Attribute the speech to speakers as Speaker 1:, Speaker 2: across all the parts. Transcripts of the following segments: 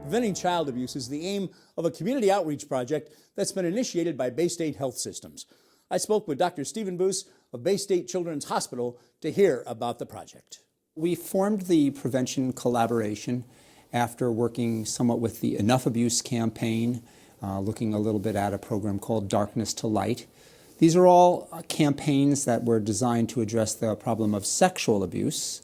Speaker 1: Preventing child abuse is the aim of a community outreach project that's been initiated by Baystate Health Systems. I spoke with Dr. Stephen Boos of Baystate Children's Hospital to hear about the project.
Speaker 2: We formed the prevention collaboration after working somewhat with the Enough Abuse campaign, looking a little bit at a program called Darkness to Light. These are all campaigns that were designed to address the problem of sexual abuse,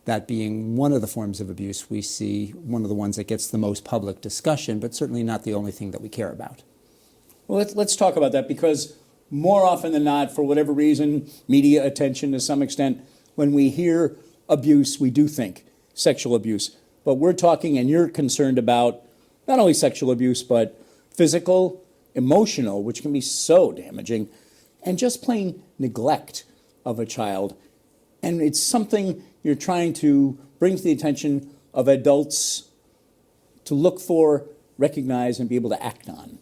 Speaker 2: that being one of the forms of abuse we see, one of the ones that gets the most public discussion, but certainly not the only thing that we care about.
Speaker 1: Well, let's talk about that, because more often than not, for whatever reason, media attention to some extent, when we hear abuse, we do think sexual abuse. But we're talking, and you're concerned about not only sexual abuse, but physical, emotional, which can be so damaging, and just plain neglect of a child. And it's something you're trying to bring to the attention of adults to look for, recognize, and be able to act on.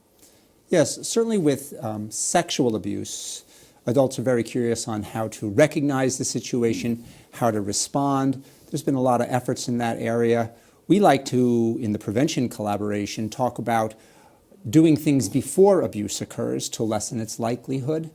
Speaker 2: Yes, certainly with sexual abuse, adults are very curious on how to recognize the situation, how to respond. There's been a lot of efforts in that area. We like to, in the prevention collaboration, talk about doing things before abuse occurs to lessen its likelihood.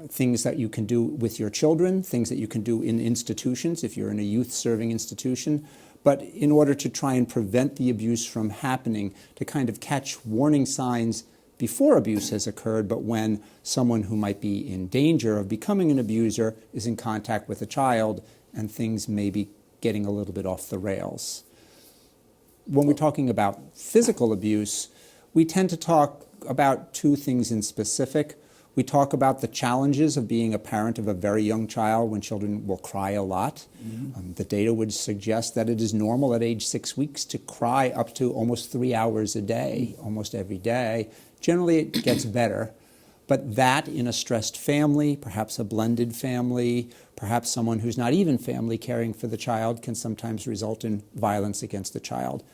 Speaker 2: Things that you can do with your children, things that you can do in institutions if you're in a youth-serving institution, but in order to try and prevent the abuse from happening, to kind of catch warning signs before abuse has occurred, but when someone who might be in danger of becoming an abuser is in contact with a child and things may be getting a little bit off the rails. When we're talking about physical abuse, we tend to talk about two things in specific. We talk about the challenges of being a parent of a very young child when children will cry a lot. The data would suggest that it is normal at age 6 weeks to cry up to almost 3 hours a day, almost every day. Generally, it gets better. But that in a stressed family, perhaps a blended family, perhaps someone who's not even family caring for the child, can sometimes result in violence against the child.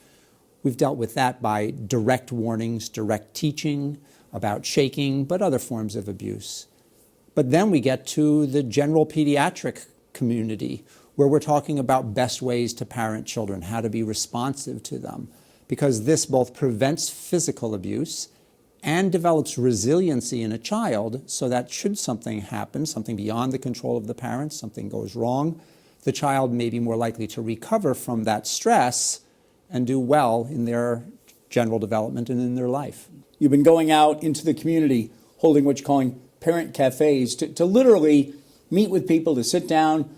Speaker 2: We've dealt with that by direct warnings, direct teaching about shaking, but other forms of abuse. But then we get to the general pediatric community, where we're talking about best ways to parent children, how to be responsive to them, because this both prevents physical abuse and develops resiliency in a child, so that should something happen, something beyond the control of the parents, something goes wrong, the child may be more likely to recover from that stress and do well in their general development and in their life.
Speaker 1: You've been going out into the community, holding what you're calling parent cafes, to literally meet with people, to sit down,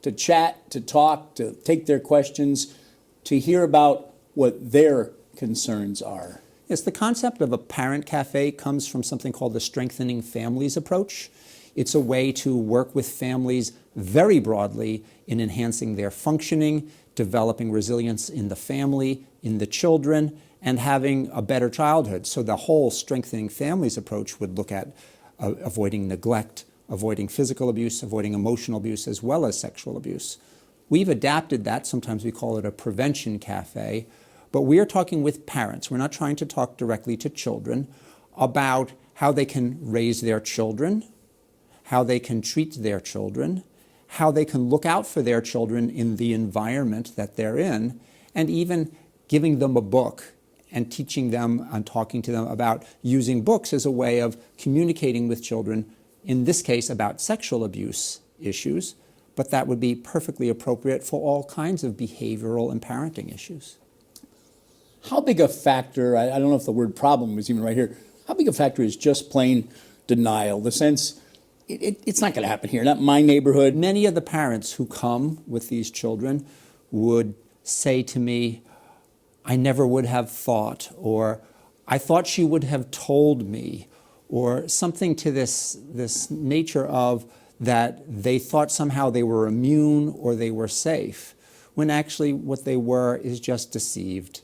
Speaker 1: to chat, to talk, to take their questions, to hear about what their concerns are.
Speaker 2: Yes, the concept of a parent cafe comes from something called the Strengthening Families approach. It's a way to work with families very broadly in enhancing their functioning, developing resilience in the family, in the children, and having a better childhood. So the whole Strengthening Families approach would look at avoiding neglect, avoiding physical abuse, avoiding emotional abuse, as well as sexual abuse. We've adapted that. Sometimes we call it a prevention cafe. But we are talking with parents. We're not trying to talk directly to children about how they can raise their children, how they can treat their children, how they can look out for their children in the environment that they're in, and even giving them a book and teaching them and talking to them about using books as a way of communicating with children, in this case about sexual abuse issues, but that would be perfectly appropriate for all kinds of behavioral and parenting issues.
Speaker 1: How big a factor, I don't know if the word problem is even right here, how big a factor is just plain denial? The sense, it's not going to happen here, not in my neighborhood.
Speaker 2: Many of the parents who come with these children would say to me, I never would have thought, or I thought she would have told me, or something to this nature of that they thought somehow they were immune or they were safe, when actually what they were is just deceived.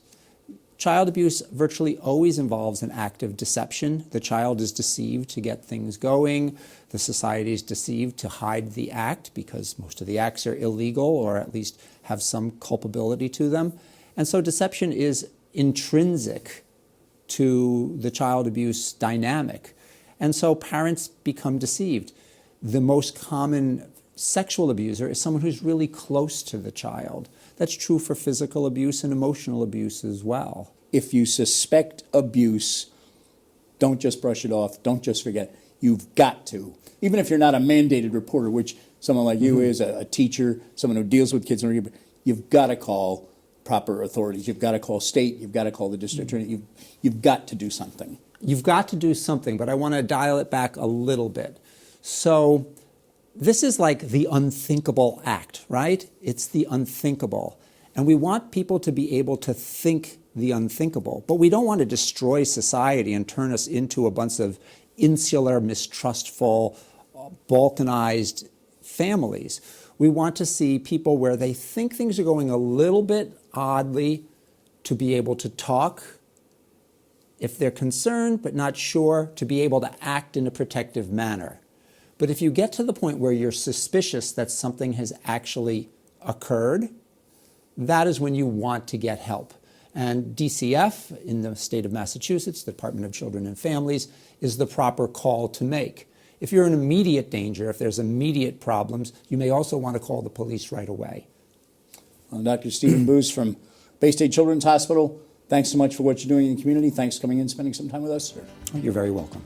Speaker 2: Child abuse virtually always involves an act of deception. The child is deceived to get things going. The society is deceived to hide the act, because most of the acts are illegal or at least have some culpability to them. And so deception is intrinsic to the child abuse dynamic. And so parents become deceived. The most common sexual abuser is someone who's really close to the child. That's true for physical abuse and emotional abuse as well.
Speaker 1: If you suspect abuse, don't just brush it off. Don't just forget. You've got to. Even if you're not a mandated reporter, which someone like you is, a teacher, someone who deals with kids, you've got to call proper authorities. You've got to call state. You've got to call the district attorney. You've got to do something.
Speaker 2: You've got to do something, but I want to dial it back a little bit. So this is like the unthinkable act, right? It's the unthinkable. And we want people to be able to think the unthinkable, but we don't want to destroy society and turn us into a bunch of insular, mistrustful, balkanized families. We want to see people where they think things are going a little bit oddly to be able to talk, if they're concerned but not sure, to be able to act in a protective manner. But if you get to the point where you're suspicious that something has actually occurred, that is when you want to get help. And DCF in the state of Massachusetts, the Department of Children and Families, is the proper call to make. If you're in immediate danger, if there's immediate problems, you may also want to call the police right away.
Speaker 1: Dr. Stephen Booz from Baystate Children's Hospital, thanks so much for what you're doing in the community. Thanks for coming in and spending some time with us, sir.
Speaker 2: You're very welcome.